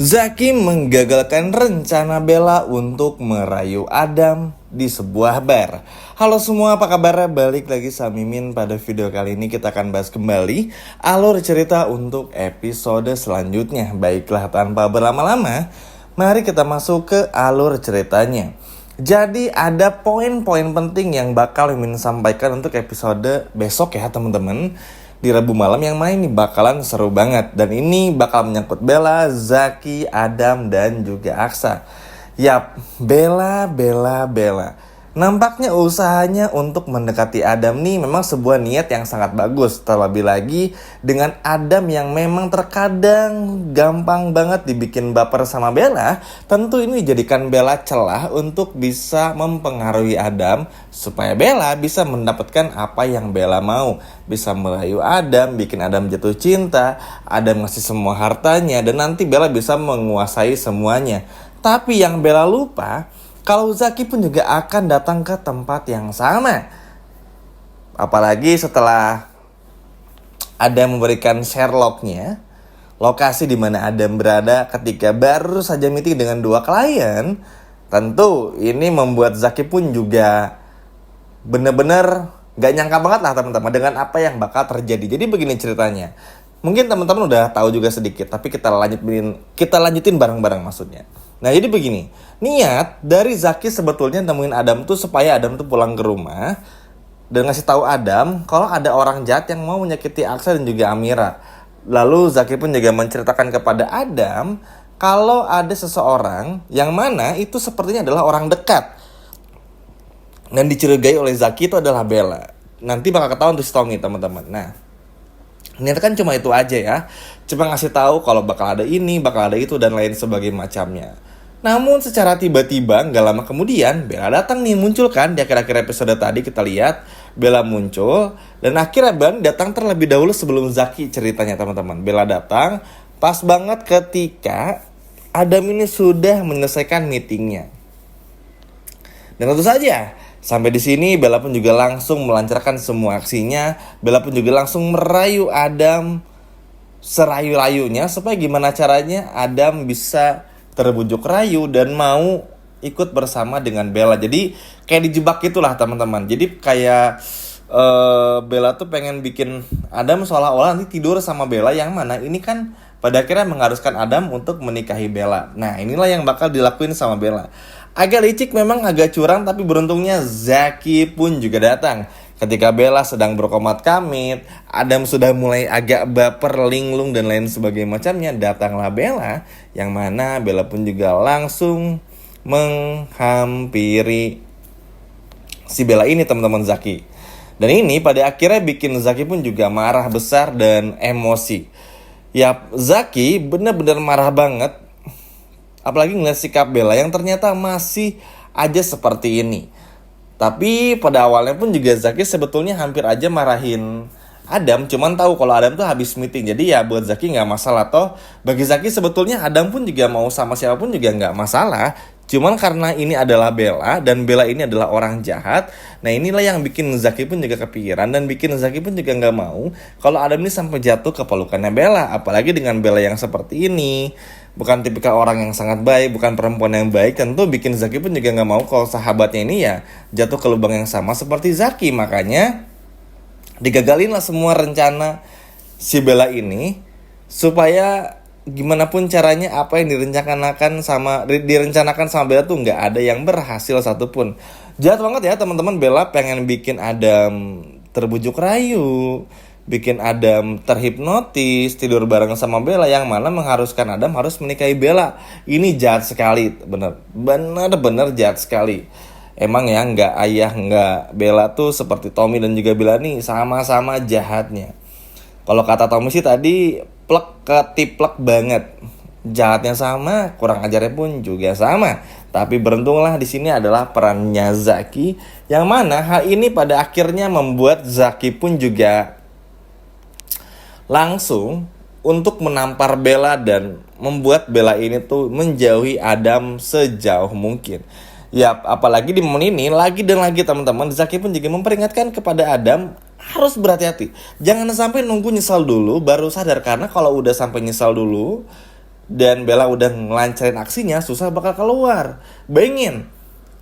Zaki menggagalkan rencana Bella untuk merayu Adam di sebuah bar. Halo semua, apa kabar? Balik lagi sama Mimin. Pada video kali ini kita akan bahas kembali alur cerita untuk episode selanjutnya. Baiklah, tanpa berlama-lama, mari kita masuk ke alur ceritanya. Jadi ada poin-poin penting yang bakal Mimin sampaikan untuk episode besok ya teman-teman. Di Rabu malam yang main nih bakalan seru banget. Dan ini bakal menyangkut Bella, Zaki, Adam, dan juga Aksa. Yap, Bella. Nampaknya usahanya untuk mendekati Adam nih memang sebuah niat yang sangat bagus. Terlebih lagi dengan Adam yang memang terkadang gampang banget dibikin baper sama Bella. Tentu ini dijadikan Bella celah untuk bisa mempengaruhi Adam supaya Bella bisa mendapatkan apa yang Bella mau. Bisa merayu Adam, bikin Adam jatuh cinta, Adam ngasih semua hartanya, dan nanti Bella bisa menguasai semuanya. Tapi yang Bella lupa, kalau Zaki pun juga akan datang ke tempat yang sama. Apalagi setelah Adam memberikan Sherlocknya, lokasi di mana Adam berada ketika baru saja meeting dengan dua klien. Tentu ini membuat Zaki pun juga bener-bener gak nyangka banget lah teman-teman dengan apa yang bakal terjadi. Jadi begini ceritanya. Mungkin teman-teman udah tahu juga sedikit, tapi kita lanjutin bareng-bareng maksudnya. Nah jadi begini, niat dari Zaki sebetulnya nemuin Adam tuh supaya Adam tuh pulang ke rumah dan ngasih tahu Adam kalau ada orang jahat yang mau menyakiti Aksa dan juga Amira. Lalu Zaki pun juga menceritakan kepada Adam kalau ada seseorang yang mana itu sepertinya adalah orang dekat dan dicurigai oleh Zaki itu adalah Bella. Nanti bakal ketahuan tuh si Tommy teman-teman. Nah, niat kan cuma itu aja ya. Cuma ngasih tahu kalau bakal ada ini, bakal ada itu dan lain sebagainya macamnya. Namun secara tiba-tiba gak lama kemudian Bella datang nih, muncul kan di akhir-akhir episode tadi kita lihat Bella muncul. Dan akhirnya Bella datang terlebih dahulu sebelum Zaki ceritanya teman-teman. Bella datang pas banget ketika Adam ini sudah menyelesaikan meetingnya. Dan tentu saja sampai di sini Bella pun juga langsung melancarkan semua aksinya. Bella pun juga langsung merayu Adam serayu-rayunya supaya gimana caranya Adam bisa terbujuk rayu dan mau ikut bersama dengan Bella. Jadi kayak dijebak itulah teman-teman. Jadi kayak Bella tuh pengen bikin Adam seolah-olah nanti tidur sama Bella, yang mana ini kan pada akhirnya mengharuskan Adam untuk menikahi Bella. Nah inilah yang bakal dilakuin sama Bella. Agak licik memang, agak curang, tapi beruntungnya Zaki pun juga datang. Ketika Bella sedang berkomat kamit, Adam sudah mulai agak baper, linglung dan lain sebagainya macamnya, datanglah Bella, yang mana Bella pun juga langsung menghampiri si Bella ini teman-teman Zaki. Dan ini pada akhirnya bikin Zaki pun juga marah besar dan emosi. Ya, Zaki benar-benar marah banget. Apalagi ngeliat sikap Bella yang ternyata masih aja seperti ini. Tapi pada awalnya pun juga Zaki sebetulnya hampir aja marahin Adam. Cuman tahu kalau Adam tuh habis meeting. Jadi ya buat Zaki gak masalah. Toh bagi Zaki sebetulnya Adam pun juga mau sama siapapun juga gak masalah. Cuman karena ini adalah Bella dan Bella ini adalah orang jahat. Nah inilah yang bikin Zaki pun juga kepikiran dan bikin Zaki pun juga gak mau kalau Adam ini sampai jatuh ke pelukannya Bella. Apalagi dengan Bella yang seperti ini, bukan tipikal orang yang sangat baik, bukan perempuan yang baik. Tentu bikin Zaki pun juga gak mau kalau sahabatnya ini ya jatuh ke lubang yang sama seperti Zaki. Makanya digagalin lah semua rencana si Bella ini supaya gimana pun caranya apa yang direncanakan sama Bella tuh nggak ada yang berhasil satupun. Jahat banget ya teman-teman. Bella pengen bikin Adam terbujuk rayu, bikin Adam terhipnotis, tidur bareng sama Bella, yang mana mengharuskan Adam harus menikahi Bella. Ini jahat sekali, bener jahat sekali. Emang ya nggak ayah nggak Bella tuh seperti Tommy dan juga Bella nih sama-sama jahatnya. Kalau kata Tommy sih tadi plek ketiplek banget. Jahatnya sama, kurang ajarnya pun juga sama. Tapi beruntunglah di sini adalah perannya Zaki, yang mana hal ini pada akhirnya membuat Zaki pun juga langsung untuk menampar Bella dan membuat Bella ini tuh menjauhi Adam sejauh mungkin. Ya apalagi di momen ini lagi dan lagi teman-teman, Zaki pun juga memperingatkan kepada Adam harus berhati-hati. Jangan sampai nunggu nyesal dulu baru sadar, karena kalau udah sampai nyesal dulu dan Bella udah ngelancarin aksinya, susah bakal keluar. Bayangin,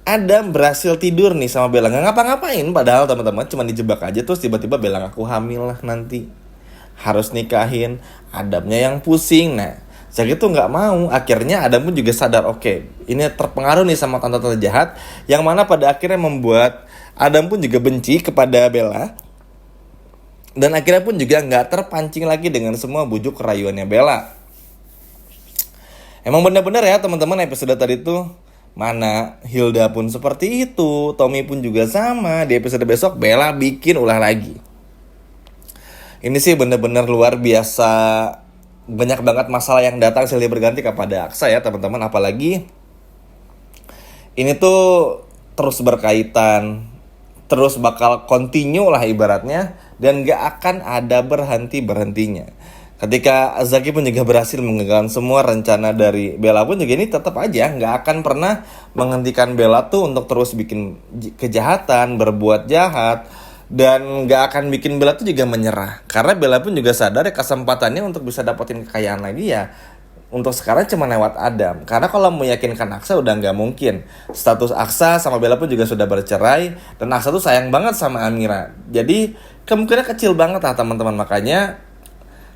Adam berhasil tidur nih sama Bella, nggak ngapa-ngapain, padahal teman-teman cuma dijebak aja, terus tiba-tiba Bella ngaku hamil lah nanti, harus nikahin. Adamnya yang pusing. Nah, Zack itu nggak mau. Akhirnya Adam pun juga sadar, oke, ini terpengaruh nih sama tante-tante jahat, yang mana pada akhirnya membuat Adam pun juga benci kepada Bella. Dan akhirnya pun juga nggak terpancing lagi dengan semua bujuk rayuannya Bella. Emang benar-benar ya teman-teman, episode tadi tuh mana Hilda pun seperti itu, Tommy pun juga sama. Di episode besok Bella bikin ulah lagi. Ini sih benar-benar luar biasa, banyak banget masalah yang datang silih berganti kepada Aksa ya teman-teman. Apalagi ini tuh terus berkaitan, terus bakal continue lah ibaratnya, dan gak akan ada berhenti-berhentinya. Ketika Zaki pun juga berhasil menggagalkan semua rencana dari Bella pun juga, ini tetap aja gak akan pernah menghentikan Bella tuh untuk terus bikin kejahatan, berbuat jahat, dan gak akan bikin Bella tuh juga menyerah. Karena Bella pun juga sadar ya kesempatannya untuk bisa dapetin kekayaan lagi ya untuk sekarang cuma lewat Adam. Karena kalau meyakinkan Aksa udah nggak mungkin. Status Aksa sama Bella pun juga sudah bercerai, dan Aksa tuh sayang banget sama Amira. Jadi kemungkinan kecil banget lah teman-teman. Makanya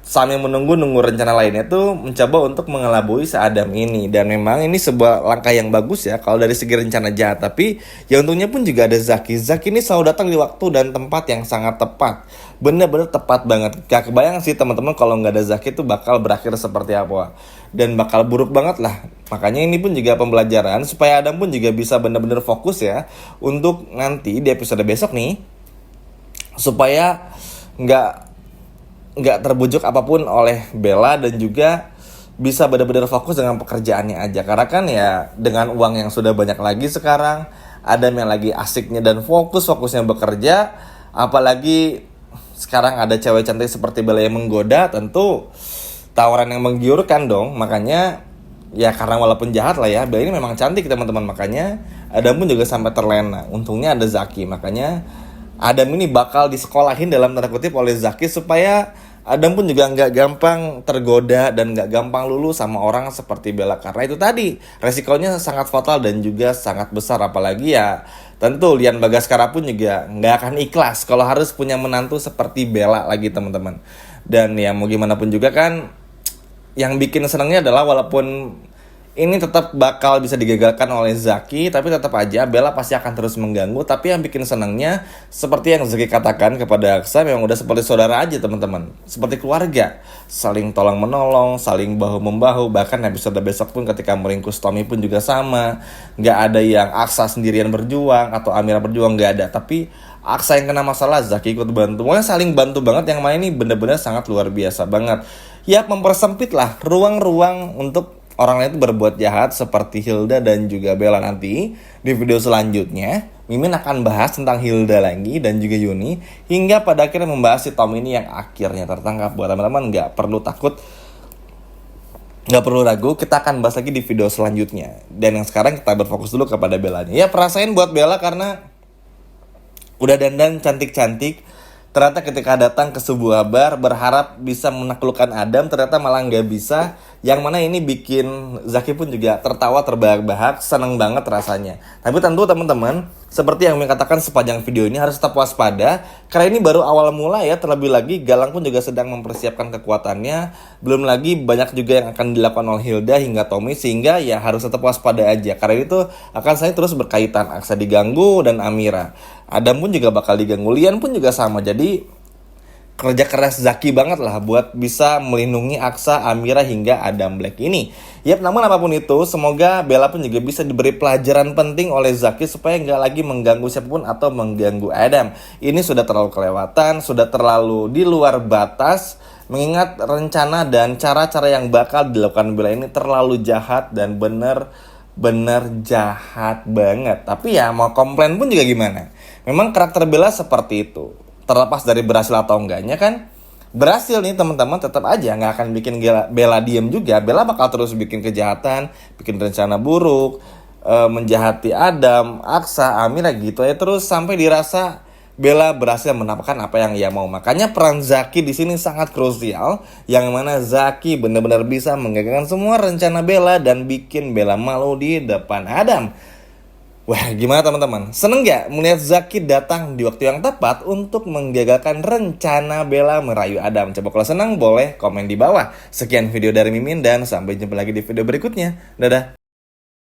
sambil nunggu rencana lainnya tuh mencoba untuk mengelabui si Adam ini. Dan memang ini sebuah langkah yang bagus ya kalau dari segi rencana jahat. Tapi ya untungnya pun juga ada Zaki. Zaki ini selalu datang di waktu dan tempat yang sangat tepat. Bener-bener tepat banget. Gak kebayang sih teman-teman kalau nggak ada Zaki tuh bakal berakhir seperti apa. Dan bakal buruk banget lah. Makanya ini pun juga pembelajaran supaya Adam pun juga bisa bener-bener fokus ya untuk nanti di episode besok nih, supaya nggak terbujuk apapun oleh Bella, dan juga bisa benar-benar fokus dengan pekerjaannya aja. Karena kan ya dengan uang yang sudah banyak lagi sekarang, Adam yang lagi asiknya dan fokusnya bekerja, apalagi sekarang ada cewek cantik seperti Bella yang menggoda, tentu tawaran yang menggiurkan dong. Makanya ya karena walaupun jahat lah ya, Bella ini memang cantik teman-teman, makanya Adam pun juga sampai terlena. Untungnya ada Zaki, makanya Adam ini bakal disekolahin dalam tanda kutip oleh Zaki supaya Adam pun juga nggak gampang tergoda dan nggak gampang lulu sama orang seperti Bella. Karena itu tadi resikonya sangat fatal dan juga sangat besar. Apalagi ya tentu Lian Bagaskara pun juga nggak akan ikhlas kalau harus punya menantu seperti Bella lagi teman-teman. Dan ya mau gimana pun juga kan, yang bikin senangnya adalah walaupun ini tetap bakal bisa digagalkan oleh Zaki, tapi tetap aja Bella pasti akan terus mengganggu. Tapi yang bikin senangnya, seperti yang Zaki katakan kepada Aksa, memang udah seperti saudara aja teman-teman, seperti keluarga, saling tolong menolong, saling bahu-membahu. Bahkan episode besok pun ketika meringkus Tommy pun juga sama. Gak ada yang Aksa sendirian berjuang atau Amira berjuang, gak ada. Tapi Aksa yang kena masalah, Zaki ikut bantu. Pokoknya saling bantu banget, yang main ini bener-bener sangat luar biasa banget. Ya mempersempit lah ruang-ruang untuk orang lain itu berbuat jahat seperti Hilda dan juga Bella. Nanti di video selanjutnya Mimin akan bahas tentang Hilda lagi dan juga Yuni, hingga pada akhirnya membahas si Tom ini yang akhirnya tertangkap. Buat teman-teman gak perlu takut, gak perlu ragu, kita akan bahas lagi di video selanjutnya. Dan yang sekarang kita berfokus dulu kepada Bellanya. Ya perasain buat Bella karena udah dandan cantik-cantik, ternyata ketika datang ke sebuah bar berharap bisa menaklukkan Adam, ternyata malah nggak bisa. Yang mana ini bikin Zaki pun juga tertawa terbahak-bahak, seneng banget rasanya. Tapi tentu teman-teman, seperti yang katakan sepanjang video ini harus tetap waspada, karena ini baru awal mula ya. Terlebih lagi Galang pun juga sedang mempersiapkan kekuatannya. Belum lagi banyak juga yang akan dilakukan oleh Hilda hingga Tommy, sehingga ya harus tetap waspada aja. Karena itu akan saya terus berkaitan, Aksa diganggu dan Amira. Adam pun juga bakal diganggu, Lian pun juga sama. Jadi kerja keras Zaki banget lah buat bisa melindungi Aksa, Amira hingga Adam Black ini. Yap, namun apapun itu, semoga Bella pun juga bisa diberi pelajaran penting oleh Zaki supaya nggak lagi mengganggu siapapun atau mengganggu Adam. Ini sudah terlalu kelewatan, sudah terlalu di luar batas. Mengingat rencana dan cara-cara yang bakal dilakukan Bella ini terlalu jahat dan bener jahat banget. Tapi ya mau komplain pun juga gimana, memang karakter Bella seperti itu. Terlepas dari berhasil atau enggaknya kan, berhasil nih teman-teman, tetap aja nggak akan bikin Bella diem juga. Bella bakal terus bikin kejahatan, bikin rencana buruk, menjahati Adam, Aksa, Amira gitu ya, terus sampai dirasa Bella berhasil mendapatkan apa yang ia mau. Makanya peran Zaki di sini sangat krusial, yang mana Zaki benar-benar bisa menggagalkan semua rencana Bella dan bikin Bella malu di depan Adam. Wah, gimana teman-teman? Seneng gak melihat Zaki datang di waktu yang tepat untuk menggagalkan rencana Bella merayu Adam? Coba kalau senang boleh komen di bawah. Sekian video dari Mimin dan sampai jumpa lagi di video berikutnya. Dadah.